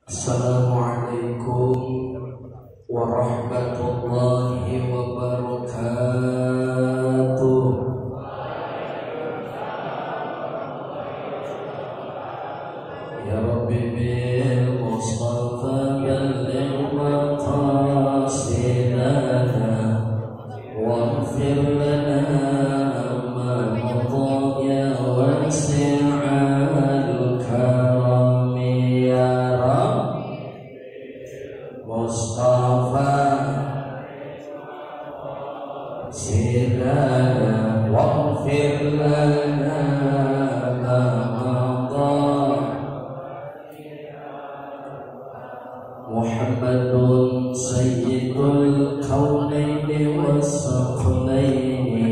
Assalamualaikum warahmatullahi wabarakatuh. Ya Rabbi bil Mustafa balligh maqasidana waghfir lana ma madha ya wasi'al karam ya Mustafa silana waghfir lana ma madha Muhammadun sayyidul kaunaini was-saqlaini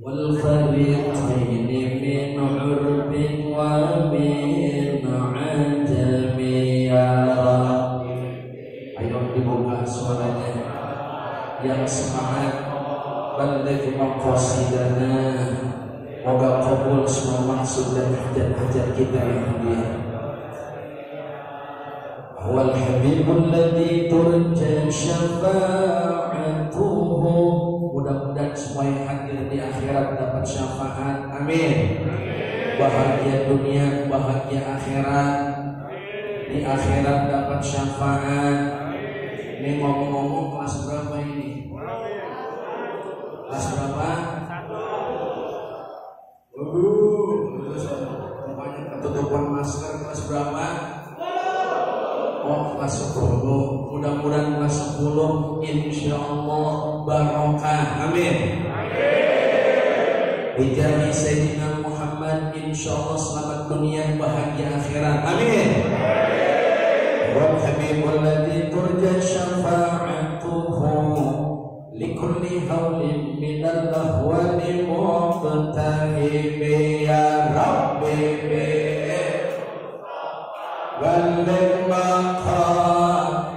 wal fariqaini min urbin wa min ajami ya ayo dibuka suaranya yang semangat balligh maqasidana, moga kabul semua maksud dan hajat-hajat kita yang mulia. Wal habibul ladzi turja syafa'atuhu, mudah-mudahan semua yang hadir di akhirat dapat syafaat, amin. Bahagia dunia, bahagia akhirat, di akhirat dapat syafaat. Ini ngomong-ngomong kelas berapa ini? Kelas berapa? Rupanya ketutupan masker kelas berapa? Oh, kelas 10. Mudah-mudahan kelas 10 insyaallah barokah, amin. Bijahi Sayyidina Muhammad insyaallah selamat dunia bahagia akhirat, amin. Wal habibul ladzi turja syafa'atuhu likulli haulin minal ahwali muqtahimi ya Rabbi balligh maqam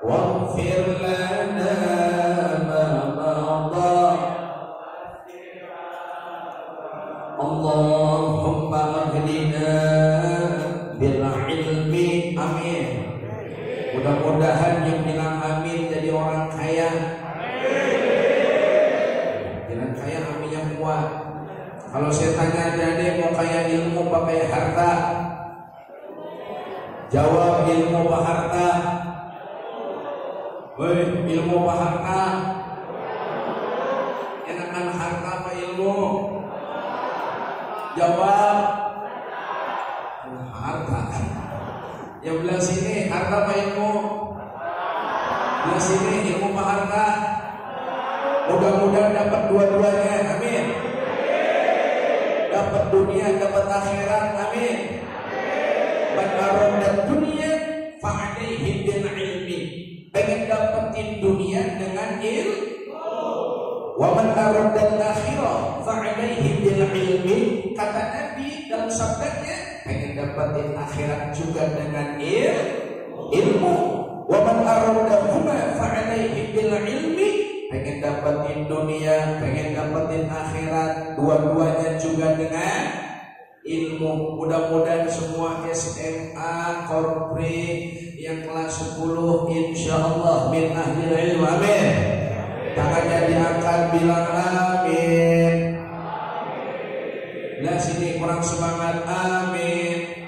waghfir lana ma madha Allahumma ahdina bil ilmi, amin. Mudah-mudahan yang bilang amin jadi orang kaya. Jangan kaya aminnya kuat. Kalau saya tanya jadi mau kaya ilmu apa kaya harta? Jawab ilmu apa harta? Woi, ilmu apa harta? Enakan harta apa ilmu? Jawab harta. Yang belah sini harta apa ilmu? Belah sini ilmu apa harta? Mudah-mudahan dapat dua-duanya, amin. Dapat dunia, dapat akhirat, amin. Man arada dunia fa'alaihi bil ilmi. Pengen dapetin dunia dengan ilmu. Wa man arada al-akhirah fa'alaihi bil ilmi. Kata Nabi dalam sabdanya, pengen dapetin akhirat juga dengan ilmu. Wa man arada huma fa'alaihi bil ilmi. Pengen dapetin dunia, pengen dapetin akhirat, dua-duanya juga dengan ilmu. Mudah-mudahan semua SMA, korpri yang kelas 10 insyaallah min ahli ilmu, amin. Tangannya diangkat, bilang amin. Nah sini kurang semangat, amin.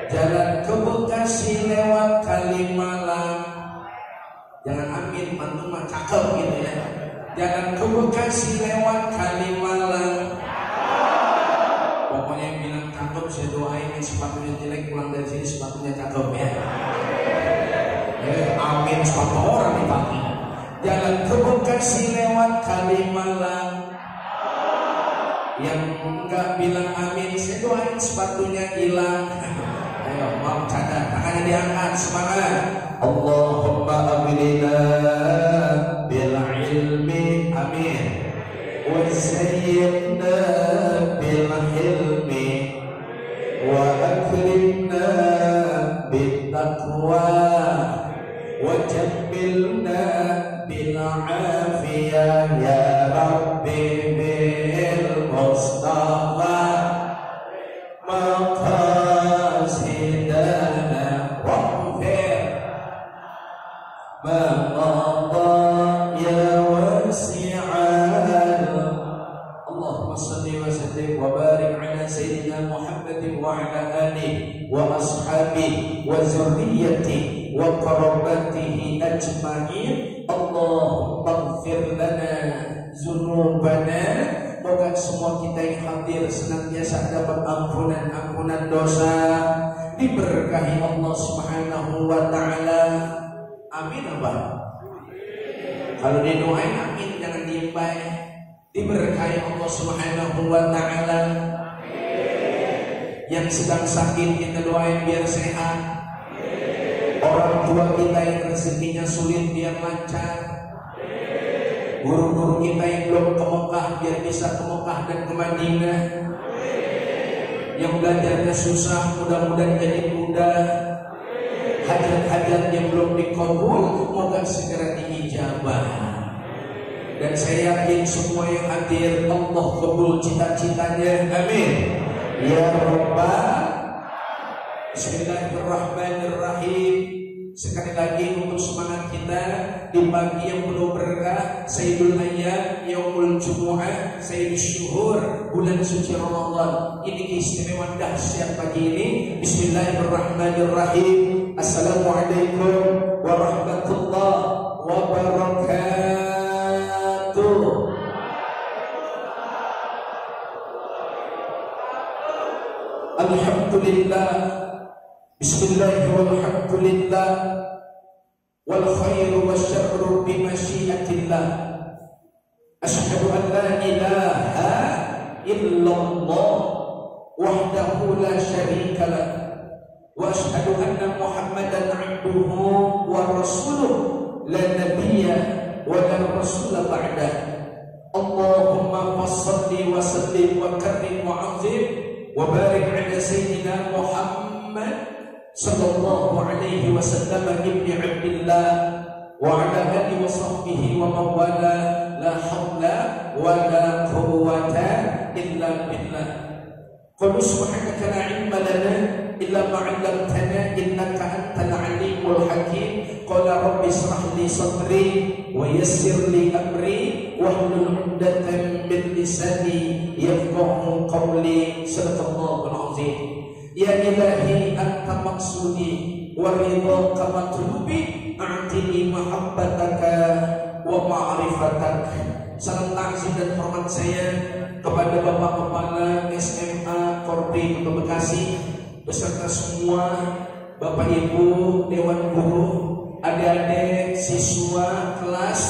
Jalan ke Bekasi lewat Kalimalang. Jangan amin, mantu mah cakep gitu ya. Jalan ke Bekasi lewat Kalimalang. Pokoknya yang bilang cakep saya doain, yang sepatunya jelek pulang dari sini sepatunya cakep ya. Amin sepatu orang dipakai. Jalan ke Bekasi lewat Kalimalang. Yang enggak bilang amin saya doain sepatunya hilang. Ayo mau cadar, tangannya diangkat, semangat. Allahumma amrina bil ilmi, amin. Wa sayyidna bil hilmi wa akrimna bit taqwa wa jamilna bil afiyah ya Rabbi bil Mustafa maqasid sallim wa barik ala sayyidina Muhammadin wa ala alihi wa ashabihi wa zurriyyatihi wa qarabatihi ajma'in. Allahumma ighfir lana dzunubana. Moga semua kita yang hadir senantiasa dapat ampunan dosa, diberkahi Allah Subhanahu wa taala. Amin apa? Kalau didoain amin, jangan diem baik. Diberkahi Allah Subhanahu wa taala. Yang sedang sakit kita doain biar sehat. Orang tua kita yang rezekinya sulit biar lancar. Guru-guru kita yang belum ke Mekah biar bisa ke Mekah dan ke Madinah. Yang belajarnya susah mudah-mudahan jadi mudah. Hajat-hajat yang belum dikabul moga segera diijabah. Dan saya yakin semua yang hadir Allah kabul cita-citanya. Amin ya Rabbal. Bismillahirrahmanirrahim. Sekali lagi untuk semangat kita di pagi yang penuh berkah, Sayyidul Ayyam, Yaumul Jumu'ah, Sayyidul Syuhur, bulan suci Ramadan. Ini keistimewaan dahsyat pagi ini. Bismillahirrahmanirrahim. Assalamualaikum warahmatullahi wabarakatuh. Alhamdulillah. Bismillahirrahmanirrahim. Walhamdulillah. Wal khairu wasyarru bimasyiatillah. Asyhadu an la ilaha illallah wahdahu la syarika lah. Wa asyhadu anna Muhammadan abduhu wa rasuluh la nabiyya wa la rasula ba'dah. Allahumma fassalli wa sallim wa karrim wa azim wa barik ala sayyidina Muhammad sallallahu alaihi wasallam ibni Abdillah wa ala alihi wa sahbihi wa mawala. La hawla wa la quwwata illa billah. Qul subhanaka la ilma lana illa ma 'allamtana innaka antal alimul hakim. Qala rabbi ishrah li sadri wa yassir li amri wahlul 'uqdatam min lisani yafqahu qawli. Sadaqallahu al-'azim. Ya ilahi anta maksudi wa ridhaka matlubi a'tini mahabbataka wa ma'rifatak. Salam takzim dan hormat saya kepada Bapak Kepala SMA Korpi Kota Bekasi beserta semua Bapak Ibu Dewan Guru, adik-adik siswa kelas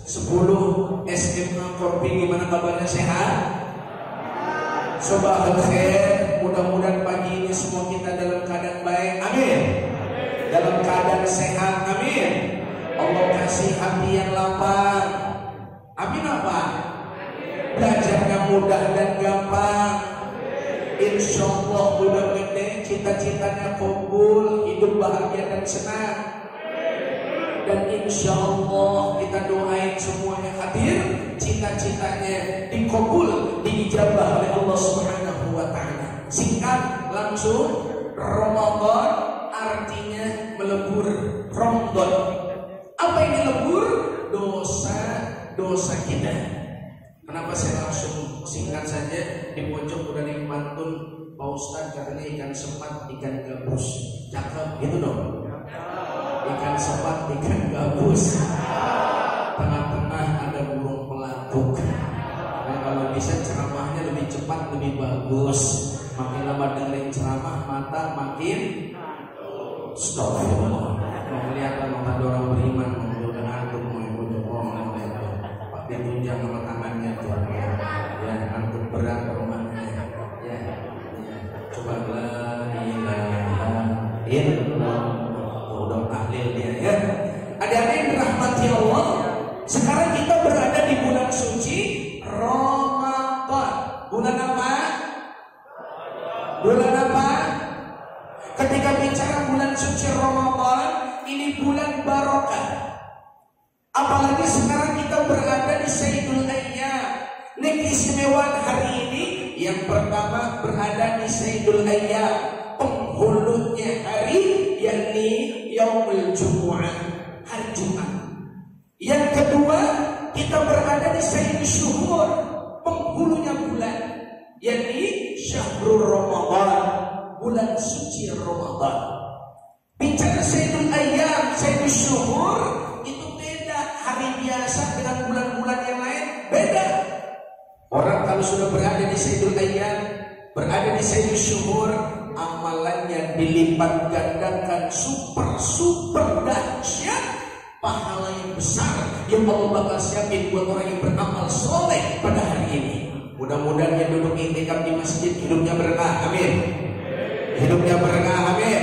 10 SMA Korpi. Gimana kabarnya, sehat? Sobahul khair. Mudah-mudahan pagi ini semua kita dalam keadaan baik. Amin. Dalam keadaan sehat. Amin. Allah kasih hati yang lapang. Amin apa? Belajarnya mudah dan gampang. Insya Allah udah gede, cita-citanya kabul, hidup bahagia dan senang. Dan insya Allah kita doain semuanya hadir, cita-citanya dikabul, diijabah oleh Allah Subhanahu wa taala. Singkat langsung, Ramadan artinya melebur. Ramadan. Apa ini lebur? Dosa kita. Kenapa saya langsung singkat saja? Di pojok udah nikmatun Pak Ustadz katanya ikan sepat, ikan gabus. Cakep gitu dong. Ikan sepat, ikan gabus. Tengah-tengah ada burung pelatuk. Nah, kalau bisa ceramahnya lebih cepat lebih bagus. Makin lama dengerin ceramah mata makin astagfirullah. Mau kelihatan mata orang beriman, mau ngantuk, mau orang pakai tunjang sama tangannya tuh. Ya, ngantuk berat rumahnya. Ya. Coba la ilaha illallah. Udah tahlil dia ya. Adik-adik yang dirahmati Allah, sekarang kita berada di bulan suci Ramadan. Bulan apa? Bulan apa? Ketika bicara bulan suci Ramadan, ini bulan barokah. Apalagi sekarang kita berada di Sayyidul Ayyam. Ini keistimewaan hari ini. Yang pertama berada di Sayyidul Ayyam, penghulunya hari, yakni Yaumul Jumu'ah, hari Jumat. Yang kedua kita berada di Sayyidul Syuhur, penghulunya bulan, yakni syahrul Ramadan, bulan suci Ramadan. Bicara Sayyidul Ayyam, Sayyidul Syuhur, itu beda. Hari biasa dengan bulan-bulan yang lain beda. Orang kalau sudah berada di Sayyidul Ayyam, berada di Sayyidul Syuhur, amalannya dilipat gandakan super dahsyat, pahala yang besar yang Allah bakal siapin buat orang yang beramal soleh pada hari ini. Mudah-mudahan yang duduk iktikaf di masjid hidupnya berkah, amin. Hidupnya berkah, amin.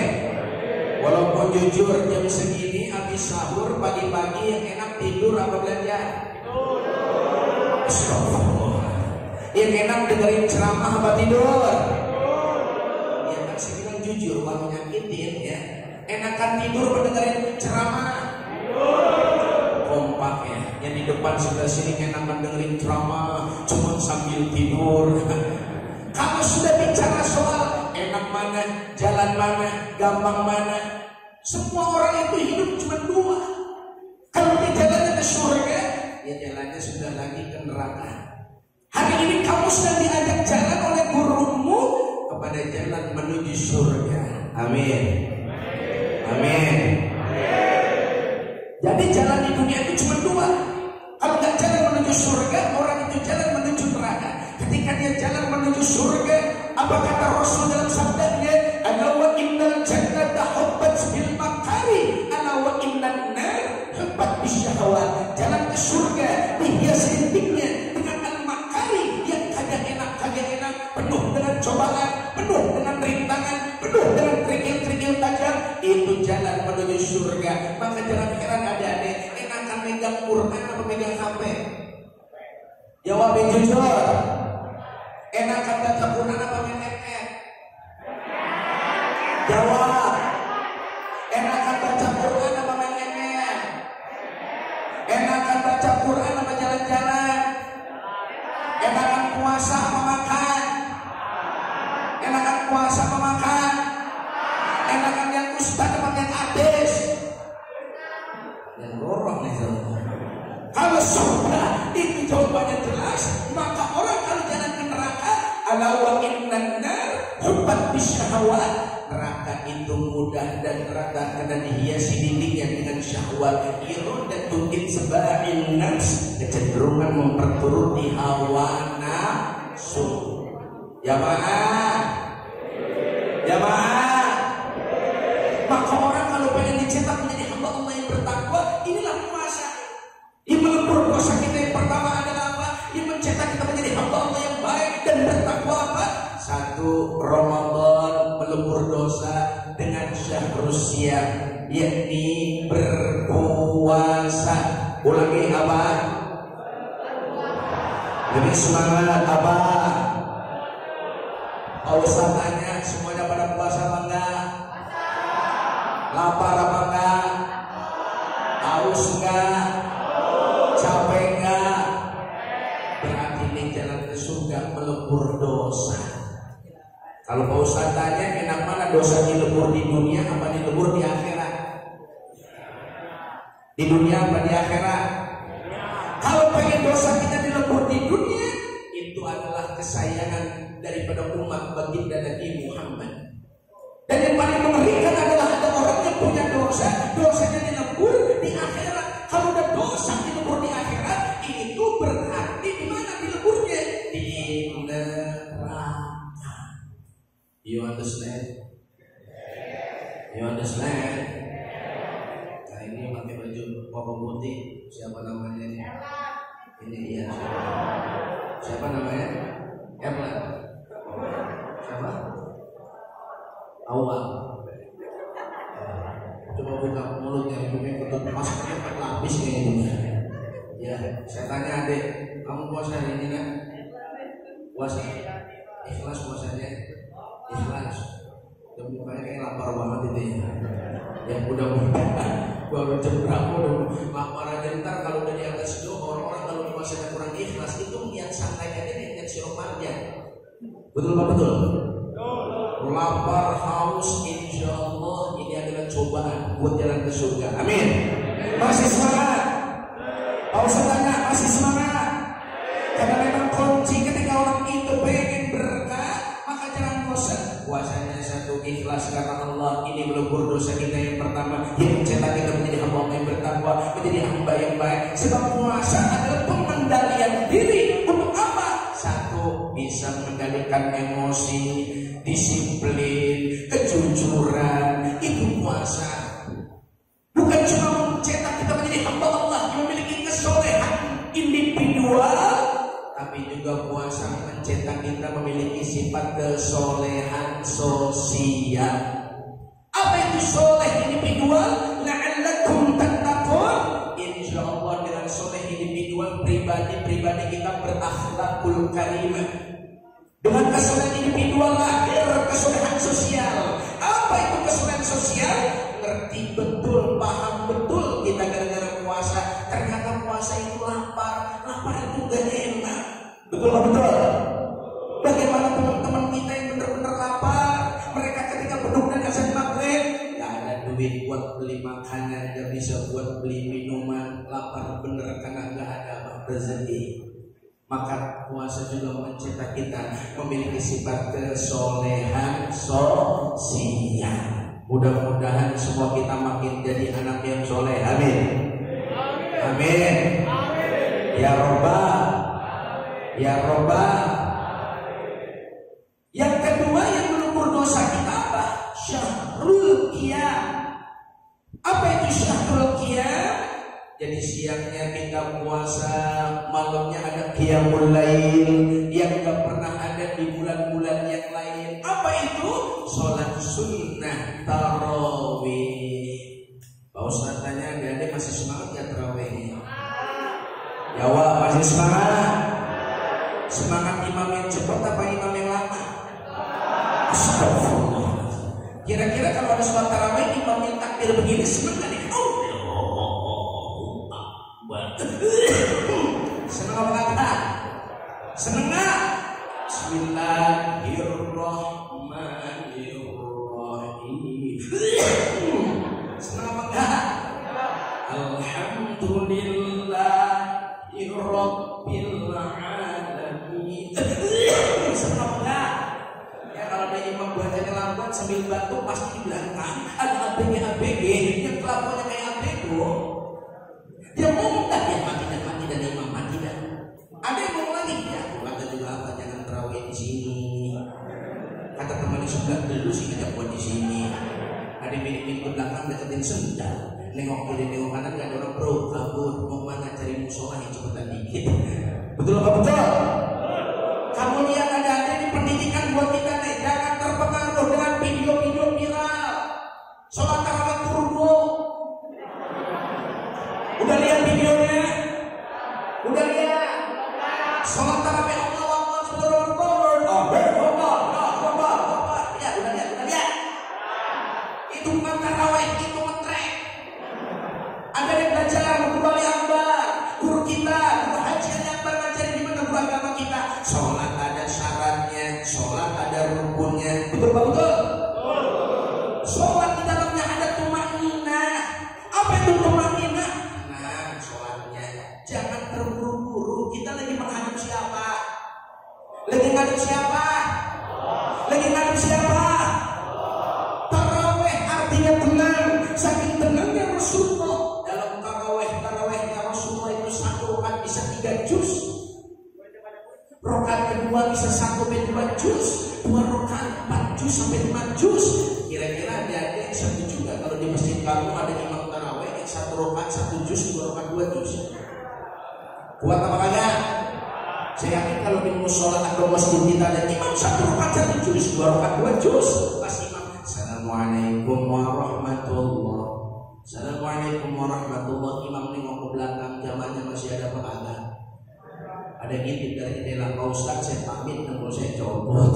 Walaupun jujur jam segini habis sahur pagi-pagi yang enak tidur apa belanja? Astagfirullah. Yang enak dengerin ceramah apa tidur? Ya kan saya bilang jujur, kalau nyakitin ya. Enakan tidur apa dengerin ceramah? Kompak ya. Yang di depan sebelah sini enakan dengerin ceramah cuma sambil tidur. Kalau sudah bicara soal enak mana, jalan mana, gampang mana, semua orang itu hidup cuma dua. Kalau dia jalannya ke surga, ya jalannya sudah lagi ke neraka. Hari ini kamu sedang diajak jalan oleh gurumu kepada jalan menuju surga. Amin. Amin. Jadi jalan di dunia itu cuma dua. Kalau nggak jalan menuju surga, orang itu jalan menuju neraka. Ketika dia jalan menuju surga, apa kata Rasul dalam sabdanya? Ala wa innal jannata hubbat bil makari, ala wa innan nar hubbat bisyahawat. Jalan ke surga dihiasi dindingnya dengan al-makari yang kagak enak, penuh dengan cobaan, penuh dengan rintangan, penuh dengan kerikil-kerikil tajam. Itu jalan menuju surga. Maka jangan heran adik-adik, enakan megang Quran apa megang HP? Jawab yang jujur. Enakan baca Quran apa main iPad? Jawab. Enakan baca Quran apa main iPad? Enakan baca Quran apa jalan-jalan? Enakan puasa apa makan? Enakan puasa apa makan? Enakan yang ustaz apa yang hadis? Yang lorong nih semua. Kalau surga itu jawabannya jelas, maka orang kalau jalan ke neraka, ala wa innan nar hubbat bisyahawat. Neraka itu mudah dan neraka karena dihiasi dindingnya dengan syahwat. Iradatu itba'in nafs, kecenderungan memperturuti hawa nafsu. Jamaah. Maka orang kalau pengen dicetak menjadi hamba Allah yang bertakwa, inilah puasa. Yang melebur dosa kita yang pertama adalah apa? Yang mencetak kita menjadi hamba Allah yang baik dan bertakwa apa? Satu, Ramadan melebur dosa dengan syahrul siyam, yakni berpuasa. Ulangi apa? Lebih semangat apa? Kalau saya tanya, semuanya pada puasa apa enggak? Lapar apa enggak? Haus enggak? Capek enggak? Berarti ini jalan ke surga melebur dosa. Kalau Pak Ustaz tanya, enak mana dosa dilebur di dunia apa dilebur di akhirat? Di dunia apa di akhirat? Kalau pengen dosa kita dilebur di dunia, itu adalah kesayangan daripada umat baginda Nabi Muhammad. Dan yang paling mengerikan adalah ada orang yang punya dosa, dosanya dilebur di akhirat. Kalau ada dosa dilebur di akhirat, itu berarti di mana dileburnya? Di neraka. You understand? You understand? Nah ini pakai baju koko putih, siapa namanya ini? Ini iya. Siapa namanya? Erla. Siapa? Awal. Coba buka mulutnya, hidungnya tutup, maskernya berlapis kayak hidungnya. Ya, saya tanya adik, kamu puasa hari ini kan? Puasa? Ikhlas puasanya? Ikhlas. Dan mukanya kayak lapar banget itu ya. Ya mudah-mudahan baru jam berapa udah lapar aja. Ntar kalau udah di atas itu orang-orang kalau puasanya kurang ikhlas itu yang santai aja yang sirup panjang. Betul Pak? Betul? Lapar, haus, insya Allah ini adalah cobaan buat jalan ke surga. Amin. Masih semangat? Pak Ustaz tanya, masih semangat? Karena memang kunci ketika orang itu pengen ikhlas karena Allah, ini melebur dosa kita yang pertama, yang mencetak kita menjadi hamba yang bertakwa, menjadi hamba yang baik. Sebab puasa adalah pengendalian diri untuk apa? Satu, bisa mengendalikan emosi, disiplin, kejujuran. Itu puasa. Bukan cuma mencetak kita menjadi hamba Allah yang memiliki kesolehan individual, tapi juga puasa mencetak kita memiliki sifat kesolehan sosial. Apa itu soleh individual? La'allakum tattaqun. Insya Allah dengan soleh individual, pribadi kita berakhlakul karimah. Dengan kesolehan individual lahir kesolehan sosial. Apa itu kesolehan sosial? Ngerti betul, paham betul kita gara-gara puasa. Ternyata puasa itu lapar itu gak enak. Betul gak betul? Bagaimana teman-teman kita yang benar-benar lapar? Mereka ketika berduduk azan maghrib, gak ada duit buat beli makanan, gak bisa buat beli minuman, lapar bener karena gak ada rezeki. Maka puasa juga mencetak kita memiliki sifat kesolehan sosial. Mudah-mudahan semua kita makin jadi anak yang soleh. Amin. Amin. Ya Rabbah. Ya Rabbah. Yang kedua yang melebur dosa kita apa? Syahrul Qiyam. Apa itu Syahrul Qiyam? Jadi siangnya kita puasa, malamnya ada Qiyamul Lail yang gak pernah ada di bulan-bulan yang lain. Apa itu? Sholat sunnah tarawih. Pak Ustaz tanya, adik masih semangat ya tarawih? Jawab, masih semangat. Semangat imam yang cepat apa imam yang lama? Astagfirullah. Kira-kira kalau ada sholat tarawih imam yang takbir begini seneng gak nih? Seneng apa kata? Seneng gak? Bismillahirrahmanirrahim. Seneng apa enggak? Alhamdulillahirabbil alamin. Seneng apa enggak? Ya kalau ada imam bacanya lambat sambil batuk pasti di belakang ada ABG yang kelakuannya kayak ABG. Dia ngomong dah, dia mati dan imam mati dah. Ada yang ngomong lagi, ya aku kata juga apa, jangan terawih di sini. Kata teman di sebelah dulu sih ngajak buat di sini. Ada milik-milik ke belakang deketin sendal. Nengok kiri nengok kanan gak ada orang, bro kabur mau mana cari musola yang cepetan dikit. Betul apa betul? Kamu lihat ada ini pendidikan buat kita nih, jangan terpengaruh dengan video-video viral. Sholat tarawih turbo. Udah lihat videonya? Udah lihat? Sholat tarawih Allah ya, udah lihat. Itu bukan tarawih, itu ngetrek. Ada yang belajar guru wali akbar, guru kita, guru haji akbar ngajarin gimana beragama kita. Sholat ada syaratnya, sholat ada rukunnya. Betul pak betul? Sholat di dalamnya ada tumanina. Apa itu tumanina? Jangan terburu-buru. Kita lagi menghadap siapa? Lagi ngadep siapa? Lagi ngadep siapa? Tarawih artinya tenang. Saking tenangnya Rasulullah. Dalam tarawihnya Rasulullah itu satu rakaat bisa 3 juz. Rakaat kedua bisa 1-2 juz. 2 rakaat 4 juz sampai 5 juz. Kira-kira ada yang satu juga kalau di masjid kamu ada imam tarawih yang 1 rakaat 1 juz, 2 rakaat 2 juz. Kuat apa kagak? Saya yakin kalau di musola atau masjid kita ada imam 1 rakaat 1 juz, 2 rakaat 2 juz. Pas imam, Assalamualaikum warahmatullah. Assalamualaikum warahmatullah. Imam nengok ke belakang, zamannya masih ada apa kagak? Ada ngintip dari jendela, Pak Ustaz saya pamit dan kalau saya copot.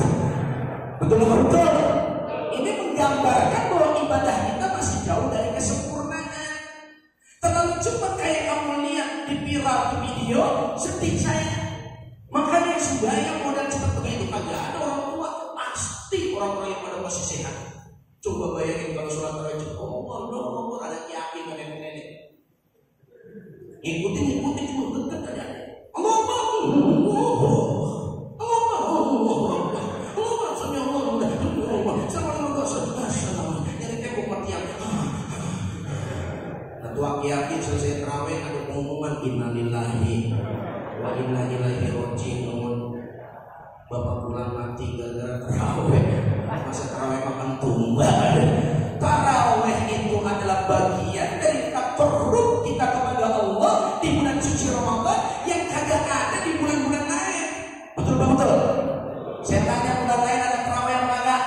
Betul betul. Ini menggambarkan bahwa ibadah kita masih jauh dari kesempurnaan. Terlalu cepat kayak kamu lihat di viral video sedih saya. Makanya sebanyak modal cepat begitu kagak ada orang tua, pasti orang-orang yang pada masih sehat. Coba bayangin kalau sholat tarawih, Allah ada yakin nenek-nenek. Ikutin cuma dekat aja. Inna ilaihi raji'un. Bapak pulang mati gara-gara tarawih. Masa tarawih makan tumbal. Tarawih itu adalah bagian dari takarrub kita kepada Allah di bulan suci Ramadan yang kagak ada di bulan-bulan lain. Betul betul. Saya tanya, bulan lain ada tarawih apa enggak?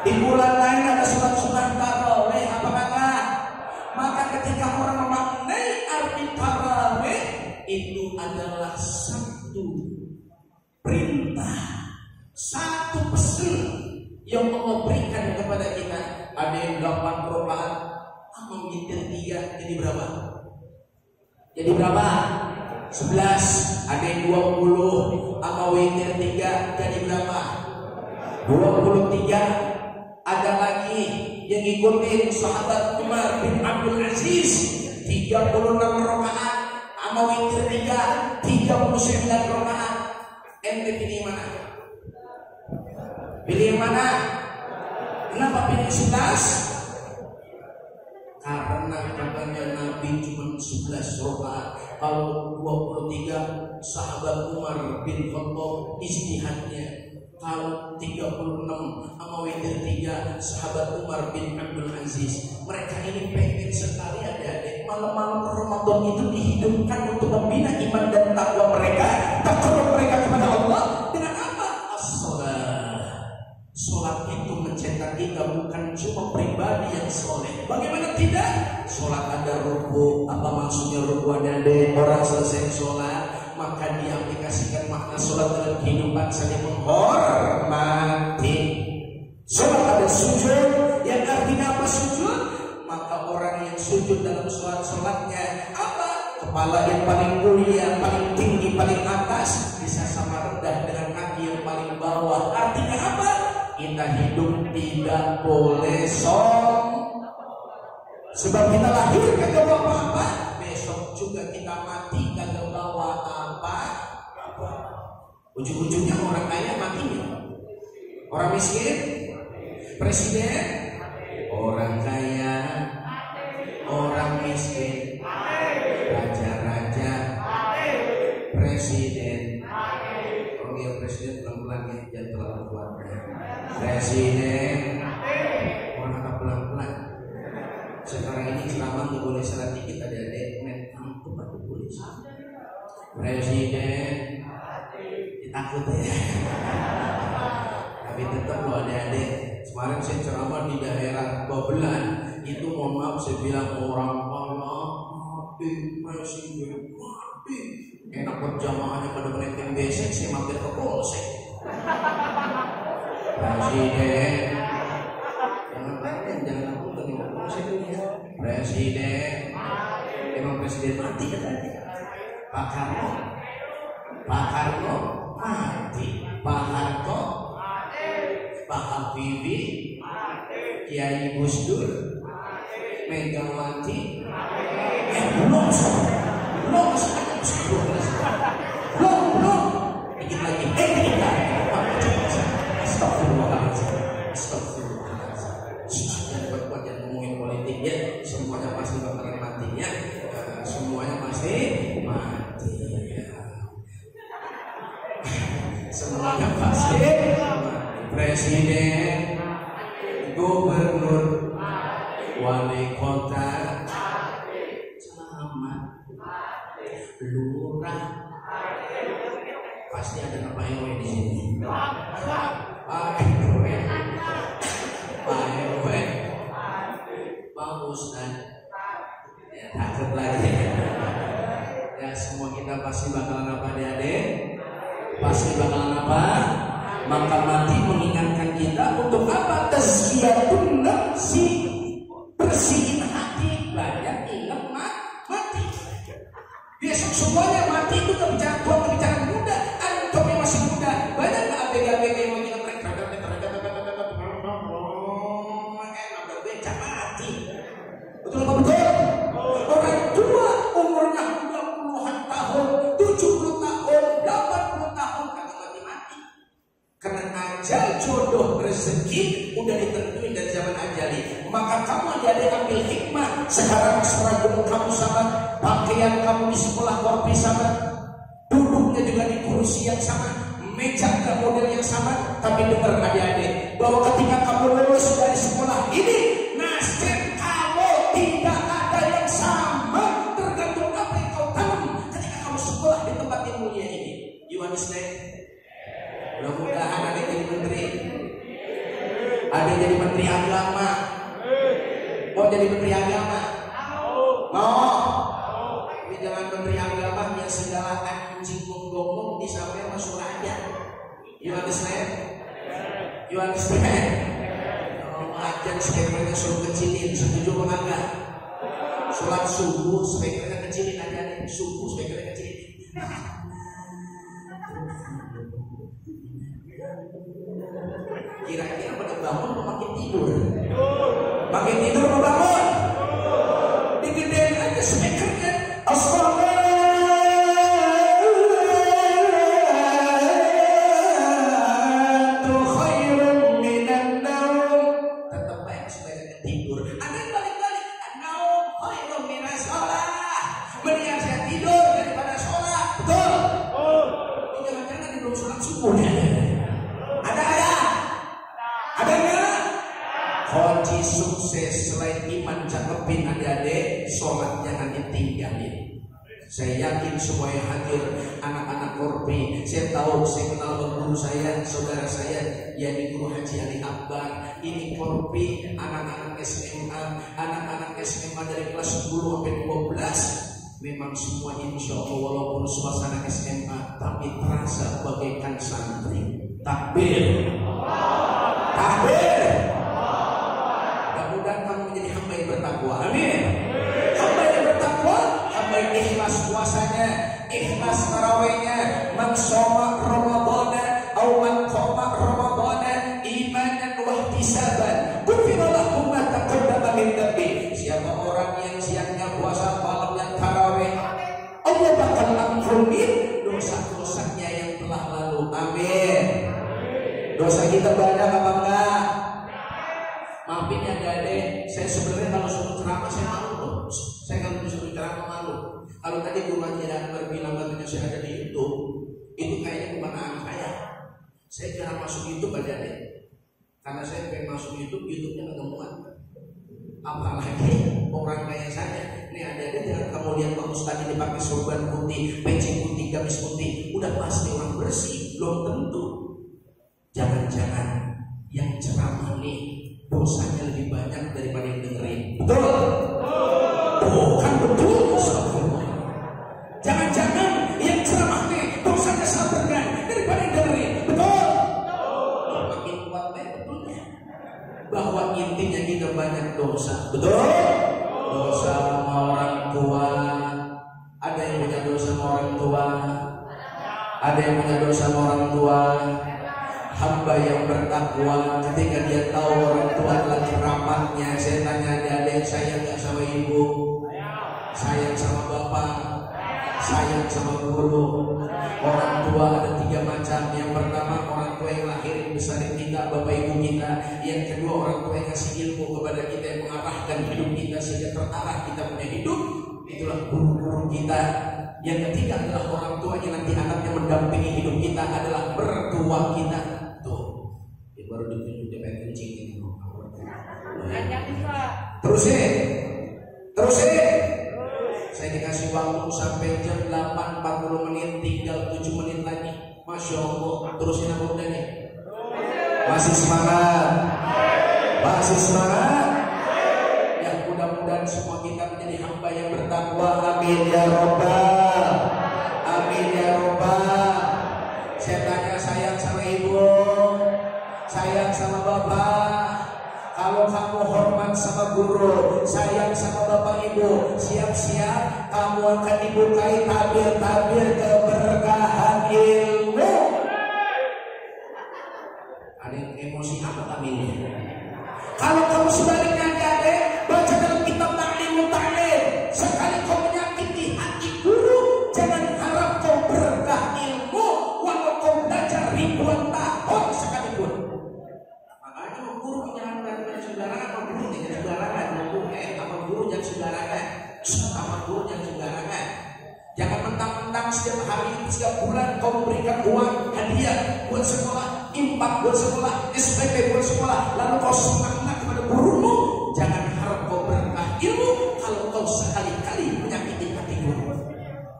Di bulan lain ada sunat-sunat tarawih apa enggak? Maka ketika orang memaknai arti tarawih, itu adalah satu perintah, satu pesan yang Allah berikan kepada kita. Ada yang 8 rakaat, amal witir 3 jadi berapa? Jadi berapa? 11. Ada yang 20, amal witir 3 jadi berapa? 23. Ada lagi yang ngikutin sahabat Umar bin Abdul Aziz, 36 rakaat, amal witir 3, 39 rakaat. Ente pilih mana? Pilih mana? Kenapa pilih 11? Karena katanya Nabi cuma 11 rakaat. Kalau 23 sahabat Umar bin Khattab ijtihadnya. Kalau 36 sama witir 3 sahabat Umar bin Abdul Aziz. Mereka ini pengen sekali adik-adik malam-malam Ramadan itu dihidupkan untuk membina iman dan takwa mereka, takwa mereka kepada Allah dengan apa? As-salat. Salat itu mencetak kita bukan cuma pribadi yang soleh. Bagaimana tidak? Salat ada ruku. Apa maksudnya ruku adik-adik? Orang selesai salat maka diaplikasikan makna sholat dalam kehidupan saling menghormati. Sholat ada sujud, yang artinya apa sujud? Maka orang yang sujud dalam sholatnya apa? Kepala yang paling mulia, paling tinggi, paling atas bisa sama rendah dengan kaki yang paling bawah. Artinya apa? Kita hidup tidak boleh sombong. Sebab kita lahir kagak bawa apa-apa, besok juga kita mati kagak bawa apa-apa. Ujung-ujungnya orang kaya matinya, orang miskin presiden, orang kaya, orang miskin, raja-raja, presiden. Oh ya, presiden pelan-pelan ya, jangan terlalu kuat. Presiden, orang pelan-pelan. Sekarang ini ceramah nggak boleh salah dikit, ada adik kantuk atau boleh. Presiden takut ya. Tapi tetap loh adik-adik. Kemarin saya ceramah di daerah Babelan, itu mohon maaf saya bilang orang mati, presiden mati. Enak berjamaahnya pada menekan besek, saya mampir ke polsek. Presiden, jangan aku tengok polsek ini. Presiden, emang presiden mati katanya. Pak Karno mati, Pak Harto, Pak Habibie, Kiai Gus Dur, Megawati, belum, dikit lagi, dikit lagi. Astagfirullahaladzim. Jangan buat yang ngomongin politik ya, semuanya pasti bakalan mati ya, semuanya pasti mati. Semuanya pasti presiden, gubernur, wali kota, camat, lurah, pasti ada Pak RW di sini. Pak RW, Pak Ustadz, ya takut lagi. Ya semua kita pasti bakalan apa adik-adik? Pasti bakalan apa? Maka mati mengingatkan kita untuk apa? Tazkiyatun nafsi, bersihin hati. Banyak ingat mati. Besok semuanya mati itu kebicaraan tua, kebicaraan muda. Antum yang masih muda, banyak nggak ABG yang mau kita mereka nabrak becak mati. Betul nggak betul? Orang tua umurnya 60-an tahun, 70 tahun, 80 tahun kagak mati-mati. Karena ajal jodoh rezeki udah ditentuin dari zaman ajali. Maka kamu jadi ambil hikmah. Sekarang seragam kamu sama, pakaian kamu di sekolah korpi sama, kursi yang sama, meja dan model yang sama. Tapi dengar adik-adik, bahwa ketika kamu lulus dari sekolah ini, nasib kamu tidak ada yang sama, tergantung apa yang kau tanam ketika kamu sekolah di tempat yang mulia ini. You understand? Mudah-mudahan ada jadi menteri, ada jadi menteri agama. Mau jadi menteri agama? Mau? Tapi jangan menteri agama yang segala anjing gonggong disampaikan masuk aja. You understand? You understand? Ajar speakernya suruh kecilin, setuju apa enggak? Sholat subuh speakernya kecilin aja nih, subuh speakernya kecilin. Kira-kira pada bangun atau makin tidur? Makin tidur mau bangun? Digedein aja speakernya. Kunci sukses selain iman cakepin adik-adik, sholat jangan ditinggalin. Saya yakin semua yang hadir, anak-anak Korpi, saya tahu, saya kenal guru saya, saudara saya, yakni Guru Haji Ali Akbar. Ini Korpi, anak-anak SMA, anak-anak SMA dari kelas 10 sampai 12. Memang semua insya Allah walaupun suasana SMA, tapi terasa bagaikan santri. Takbir, takbir. Mudah-mudahan kamu menjadi hamba yang bertakwa. Amin. Hamba yang bertakwa, hamba yang ikhlas puasanya, ikhlas tarawihnya. Man shoma Ramadhana atau man qama Ramadhana imanan wa ihtisaban, ghufira lahu ma taqaddama min dhanbi. Siapa orang yang siangnya puasa, malamnya tarawih, Allah bakal ampunin dosa-dosanya yang telah lalu. Amin. Dosa kita banyak apa enggak? Maafin ya adik-adik, saya sebenarnya kalau suruh ceramah saya malu loh. Saya kalau disuruh ceramah malu. Kalau tadi Guru Haji Akbar bilang katanya saya ada di YouTube, itu kayaknya bukan anak saya. Saya jarang masuk YouTube adik-adik, karena saya pengen masuk YouTube, YouTube-nya nggak muat. Apalagi orang kayak saya. Nih adik-adik, jangan kamu lihat Pak Ustadz ini pakai sorban putih, peci putih, gamis putih, udah pasti orang bersih. Belum tentu. Jangan-jangan yang ceramah nih dosanya lebih banyak daripada yang dengerin. Betul? Bukan betul. Jangan-jangan yang ceramah nih dosanya sama daripada yang dengerin. Betul? Makin kuat betulnya bahwa intinya kita banyak dosa. Betul? Dosa sama orang tua. Ada yang punya dosa sama orang tua. Ada yang punya dosa sama orang tua. Hamba yang bertakwa ketika dia tahu orang tua adalah keramatnya. Saya tanya adik-adik, sayang gak sama ibu? Sayang sama bapak? Sayang sama guru? Orang tua ada 3 macam. Yang pertama orang tua yang lahir besarin kita, bapak ibu kita. Yang kedua orang tua yang kasih ilmu kepada kita, yang mengarahkan hidup kita sehingga terarah kita punya hidup. Itulah guru-guru kita. Yang ketiga adalah orang tua yang nanti anaknya mendampingi hidup kita adalah mertua kita. Baru ditunjuk dia pengen kencing gitu. Terus saya dikasih waktu sampai jam 8:40 menit, tinggal 7 menit lagi. Masya Allah, terusin apa udah nih? Masih semangat? Masih semangat? Ya mudah-mudahan semua kita menjadi hamba yang bertakwa. Amin ya Rabbal. Amin ya Rabbal. Saya tanya, sayang sama ibu, sayang sama bapak. Kalau kamu hormat sama guru, sayang sama bapak ibu, siap-siap kamu akan dibukai tabir-tabir keberkahan ilmu. Ada yang emosi apa tamirnya? Kalau kamu sebaliknya adik-adik, baca dalam kitab Ta'limut Ta'lim, sekali kau menyakiti hati guru, jangan harap kau berkah ilmu walau kau belajar ribuan tahun sekalipun. Guru jangan jangan sembarangan, sama guru jangan sembarangan, sama guru jangan sembarangan, sama guru jangan sembarangan. Jangan mentang-mentang makan setiap hari, setiap bulan kau memberikan uang hadiah buat sekolah, infak buat sekolah, SPP buat sekolah, lalu kau semangat kepada gurumu. Jangan harap kau berkah ilmu kalau kau sekali-kali menyakiti hati guru.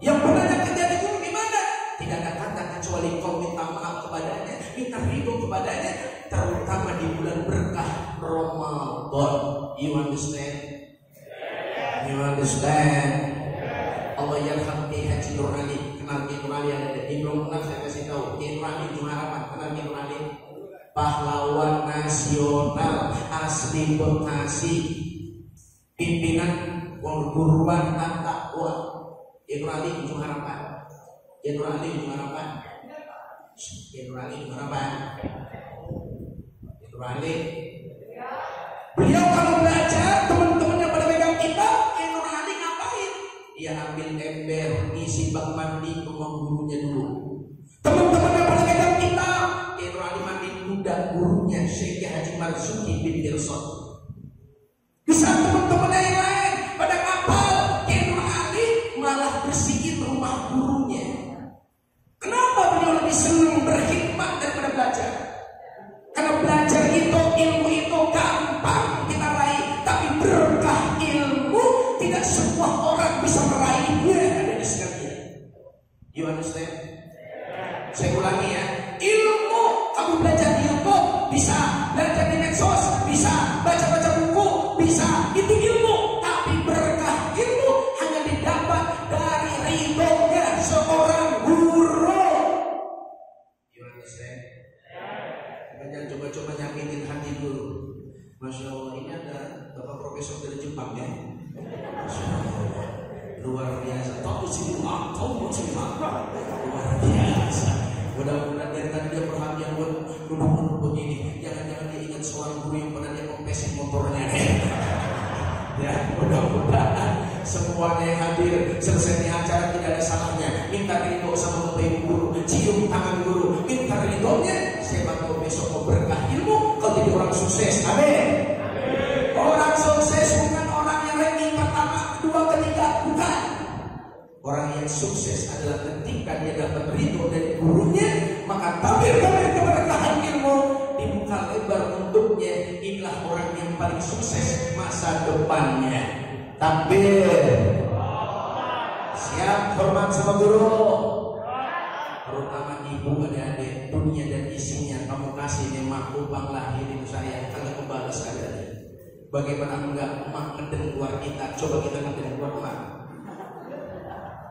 Yang pernah nyakiti hati guru gimana? Tidak ada kata kecuali kau minta maaf kepadanya, minta ridho kepadanya, terutama di bulan berkah Ramadan. You understand? You understand? Allah yarham Ki Haji Nur Ali. Kenal Ki Nur Ali ada di belum kenal saya kasih tahu. Ki Nur Ali cuma harapan. Kenal Ki Nur Ali? Pahlawan nasional asli Bekasi, pimpinan perguruan at-taqwa. Ki Nur Ali cuma harapan. Ki Nur Ali cuma harapan. Ki Nur Ali cuma harapan. Ki Nur Ali. Beliau kalau belajar teman-temannya pada pegang kitab, Ki Nur Ali ngapain? Dia ambil ember, isi bak mandi ke rumah gurunya dulu. Teman-temannya pada pegang kitab, Ki Nur Ali mandi dulu dan gurunya Syekh Haji Marzuki bin Dirson. Bisa teman-temannya yang lain pada kapal, Ki Nur Ali malah bersihin rumah gurunya. Kenapa beliau lebih senang berkhidmat daripada belajar? Karena belajar itu, ilmu itu gampang kita raih, tapi berkah ilmu tidak semua orang bisa meraihnya. Ada di sekitar. You understand? Saya ulangi ya. Ilmu, kamu belajar di YouTube bisa, belajar di medsos bisa, baca-baca buku bisa, itu ilmu. Tapi berkah ilmu hanya didapat dari ridhonya seorang guru. You understand? Jangan coba-coba nyakitin hati dulu. Masya Allah, ini ada Bapak Profesor dari Jepang ya. Masya Allah, luar biasa. Tahu sih, tahu sih, luar biasa. Mudah-mudahan dari tadi dia perhatian buat duduk-duduk ini. Jangan-jangan dia ingat seorang guru yang pernah dia kompesin motornya. Ya, mudah-mudahan semuanya yang hadir selesai acara tidak ada salahnya. Minta ridho sama Bapak Ibu guru, cium tangan guru, minta ridhonya. Siapa tahu besok mau berkah ilmu, kau jadi orang sukses. Amin. Orang sukses bukan orang yang ranking pertama, kedua, ketiga, bukan. Orang yang sukses adalah ketika dia dapat ridho dari gurunya, maka tabir-tabir keberkahan ilmu dibuka lebar untuknya. Inilah orang yang paling sukses masa depannya. Takbir. Siap hormat sama guru. Terutama ibu adik-adik, dunia dan isinya kamu kasih nih makhluk bang lahirin saya, kagak kebalas kagak. Bagaimana enggak emak ngeden keluar kita? Coba kita ngeden keluar emak.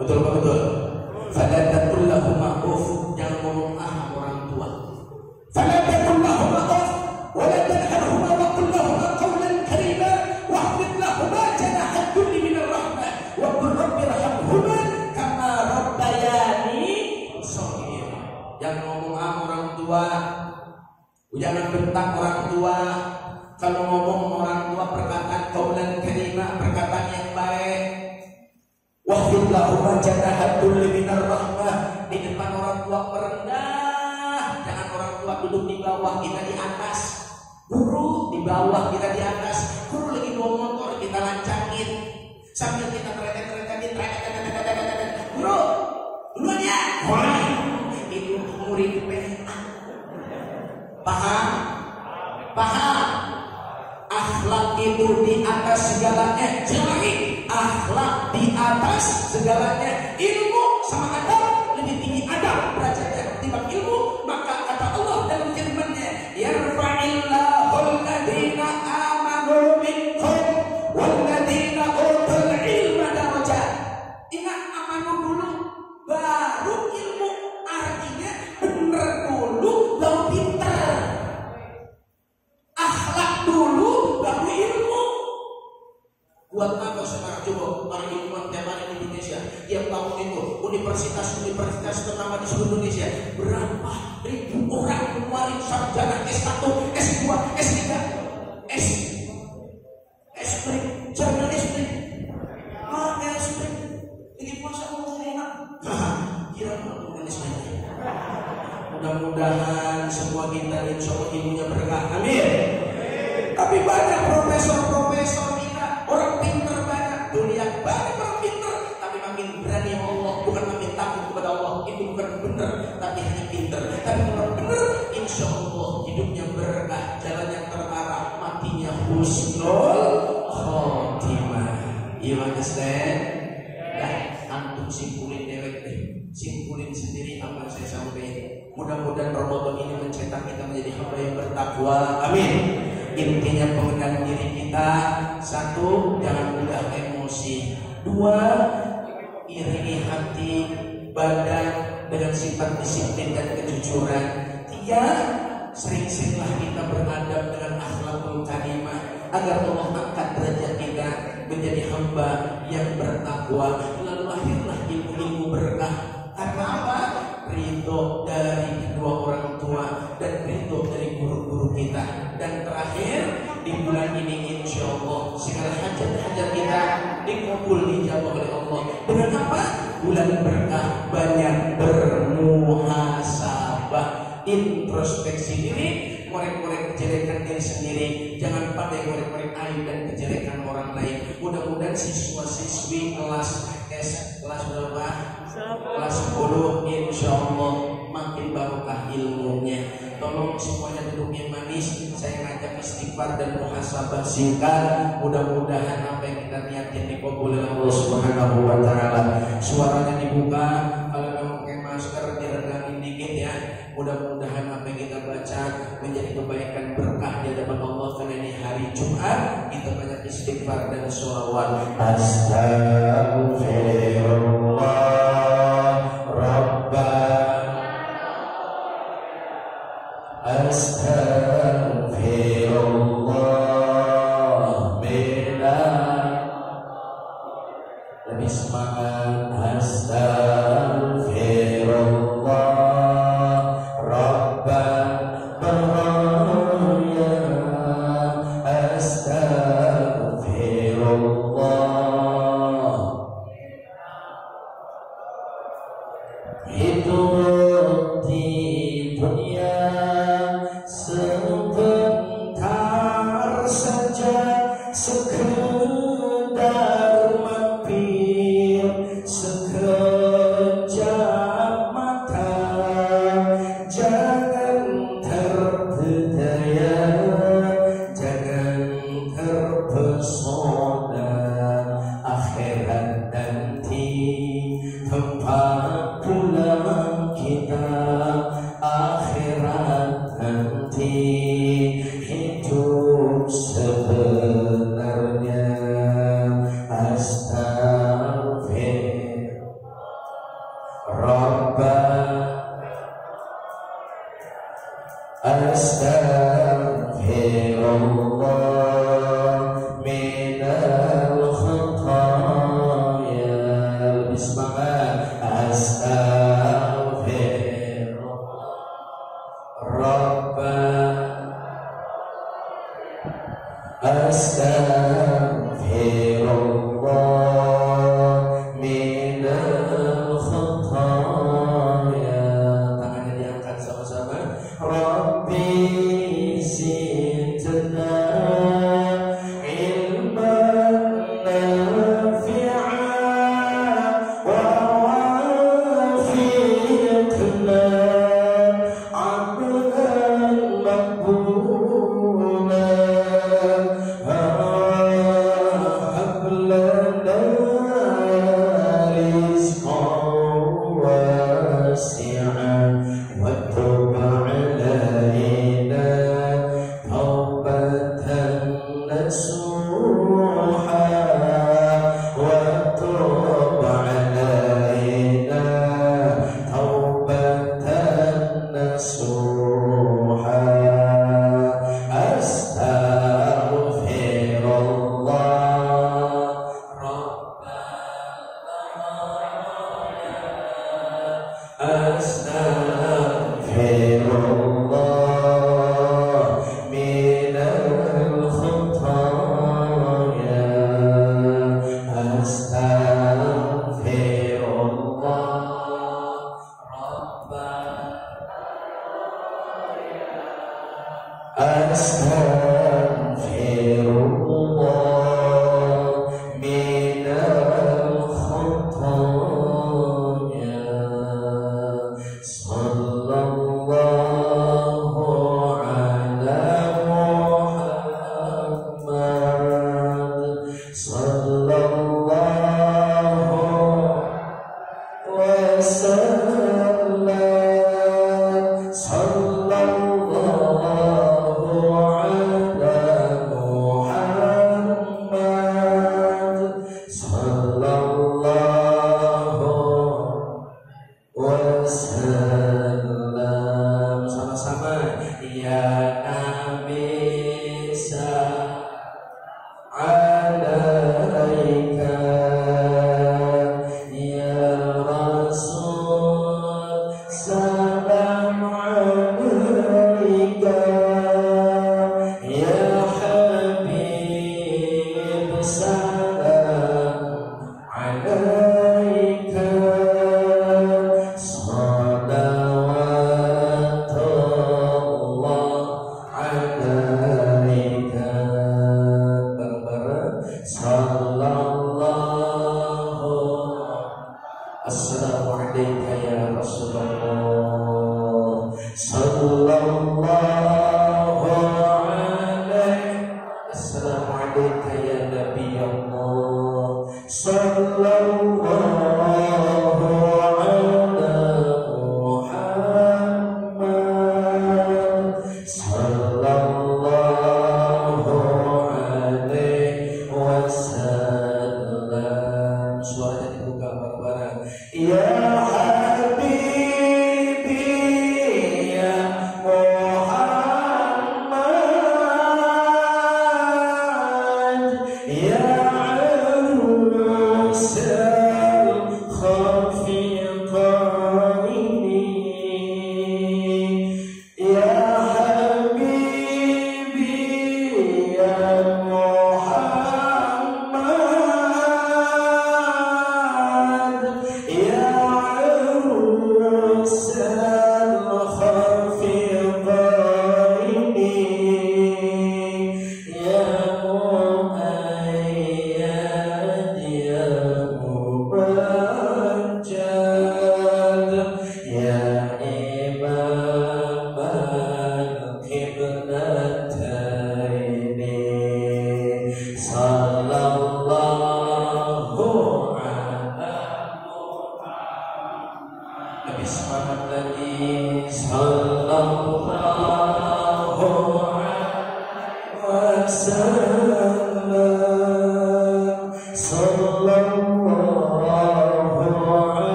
Betul apa betul? Fadadatul lahu ma'ruf, jangan ngomong orang tua. Fadadatul lahu ma'ruf, wala tanharhuma wa qul lahuma qawlan karima wahfid lahuma janaha dhulli minar rahmah wa qul rabbi irhamhuma kama rabbayani shaghira. Jangan ngomong orang tua, jangan bentak orang tua. Kalau ngomong orang tua perkataan qawlan karima, perkataan yang baik. Wahfid lahuma janaha dhulli minar rahmah, di depan orang tua merendah. Jangan orang tua duduk di bawah, kita di atas. Guru di bawah, kita di atas. Guru lagi bawa motor, kita lancangin sambil kita teriak-teriakin. Guru, duluan ya. Wah, itu murid PA. Paham? Paham? Akhlak itu di atas segalanya. Jadi akhlak di atas segalanya. Ilmu sama adab lebih tinggi adab derajatnya ketimbang ilmu. Maka kata Allah dalam firman-Nya, yarfa'illahu alladziina aamanu minkum walladziina utul ilma darajat. Ingat amanu dulu baru ilmu. Artinya benar dulu baru pintar. Akhlak dulu baru ilmu. Buat apa sekarang coba para ilmuwan tiap hari di Indonesia yang tahun itu universitas ternama di seluruh Indonesia berapa ribu orang mengeluarkan sarjana S1, S2, S3, S3, sarjana S3, S3. Ini masa ngomong enak. Kira ngomong S3. Mudah-mudahan semua kita insya Allah ilmunya berkah. Amin. Tapi banyak profesor kita, orang pintar banyak, dunia banyak orang pintar, tapi makin berani sama Allah, bukan makin takut Mudah-mudahan Ramadan ini mencetak kita menjadi hamba yang bertakwa. Amin. Intinya pengendalian diri kita, satu, jangan mudah emosi. Dua, iringi hati, badan dengan sifat disiplin dan kejujuran. Tiga, sering-seringlah kita beradab dengan akhlakul karimah agar Allah angkat derajat kita menjadi hamba yang bertakwa. Lalu lahirlah ilmu-ilmu berkah. Karena apa? Ridho dari kedua orang tua dan ridho dari guru-guru kita. Dan terakhir, di bulan ini insya Allah segala hajat-hajat kita dikabul, dijawab oleh Allah. Dengan apa? Bulan berkah, banyak bermuhasabah, introspeksi diri, korek-korek kejelekan diri sendiri. Jangan pandai korek-korek aib dan kejelekan orang lain. Mudah-mudahan siswa-siswi kelas S, kelas berapa? Kelas 10, insya Allah makin barokah ilmunya. Tolong semuanya duduknya manis. Saya ngajak istighfar dan muhasabah singkat. Mudah-mudahan apa yang kita niatin dikabul oleh Allah Subhanahu wa taala. Suaranya dibuka, kalau kamu pakai masker direndahin dikit ya. Mudah-mudahan apa yang kita baca menjadi kebaikan berkah di hadapan Allah. Karena ini hari Jumat, kita banyak istighfar dan sholawat. Astagfirullah Astagfirullah lebih semangat. Astagfirullah Rabbana Astagfirullah. Hidup di dunia sebentar saja, sekedar mampir sekejap mata. Jangan terpedaya, jangan terpesona. Akhirat nanti tempat pulang kita. Akhirat nanti hidup sebenarnya. Astagfirullah Astagfirullah minal khataya. Lebih semangat. Astagfirullah minal khataya. Tangannya diangkat sama-sama. Rabbi zidna ilman nafi'an wa wafiqna abdan maqbula. Hab lana rizqan wasi'an wa tub alaina taubatan nasuha wa tub alaina taubatan nasuha. Astagfirullah Astagfirullah minal khataya. Astagfirullah Astagfirullah minal khataya. Sallallahu ala Muhammad sallallahu wasallam.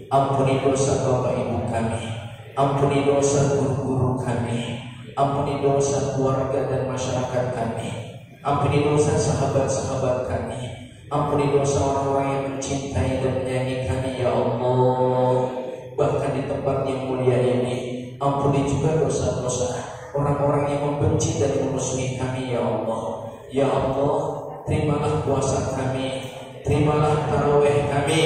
Ampuni dosa bapak ibu kami, ampuni dosa guru-guru kami, ampuni dosa keluarga dan masyarakat kami, ampuni dosa sahabat-sahabat kami, ampuni dosa orang-orang yang mencintai dan menyayangi kami ya Allah. Bahkan di tempat yang mulia ini, ampuni juga dosa-dosa orang-orang yang membenci dan memusuhi kami ya Allah. Ya Allah, terimalah puasa kami, terimalah tarawih kami,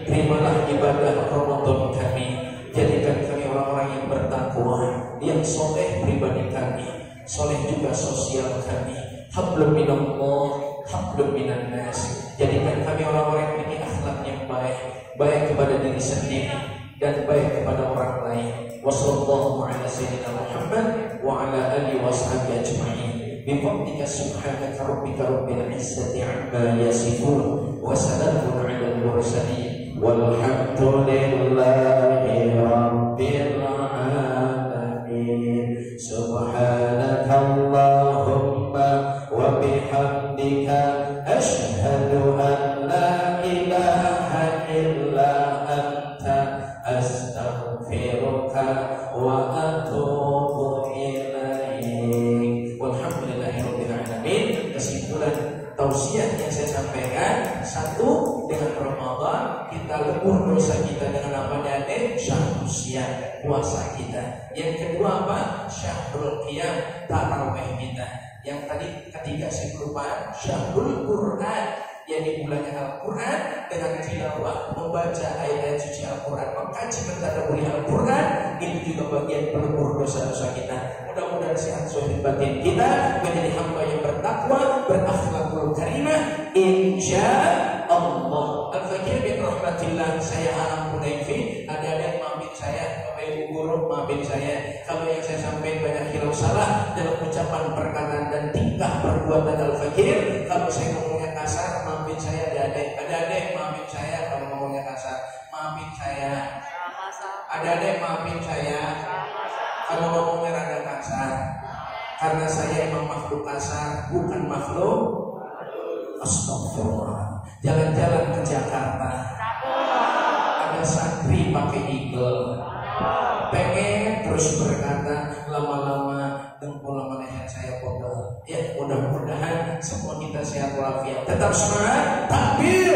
terimalah ibadah Ramadan kami. Jadikan kami orang-orang yang bertakwa, yang soleh pribadi kami, soleh juga sosial kami. Hablum minallah, hablum minan nas. Jadikan kami orang-orang yang memiliki akhlak yang baik, baik kepada diri sendiri dan baik kepada orang lain. Wassallallahu ala sayyidina Muhammad wa ala alihi washabihi ajma'in. بفضلك سبحانك ربك رب العزة عما يصفون وسلام على المرسلين والحمد لله رب العالمين. سبحانك اللهم وبحمدك أشهد أن لا إله إلا أنت أستغفرك وأتوب tausiah yang saya sampaikan, satu, dengan Ramadan kita lebur dosa kita dengan apa dane? Syahrul Qiyam, puasa kita. Yang kedua apa? Syahrul Qiyam, tarawih kita. Yang tadi ketiga saya lupa, Syahrul Quran, yang dimulainya Al-Quran dengan tilawah, membaca ayat suci Al-Quran, mengkaji mentadabburi Al-Quran, itu juga bagian pelebur dosa-dosa kita. Mudah-mudahan sehat zahir batin kita, menjadi hamba yang bertakwa, berakhlakul karimah, insya Allah. Al-Fakir bin Rahmatillah, saya Anam Hudayfi. Ada yang maafin saya, Bapak Ibu Guru maafin saya kalau yang saya sampaikan banyak hilaf salah dalam ucapan, perkataan dan tingkah perbuatan Al-Fakir. Kalau saya ngomongnya kasar, maafin saya. Ada-ada maafin saya kalau ngomongnya kasar, maafin saya. Ada-ada maafin saya kalau ngomongnya rada kasar, karena saya emang makhluk kasar, bukan makhluk. Astagfirullah. Jalan-jalan ke Jakarta, ada ada santri pakai eagle, pengen terus berkata lama-lama dengkul leher saya pegel. Ya mudah-mudahan semua kita sehat walafiat. Tetap semangat, takbir.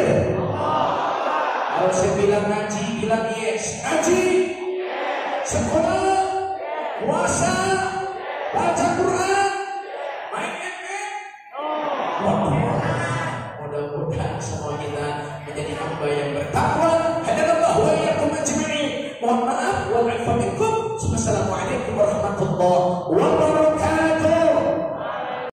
Kalau saya bilang ngaji, bilang yes. Ngaji, sekolah, puasa, baca Quran, main game. Mudah-mudahan semua kita menjadi hamba yang bertakwa. Hadanallahu wa iyyakum ajma'in. Mohon maaf, wal 'afwa minkum. Wassalamualaikum warahmatullahi wabarakatuh.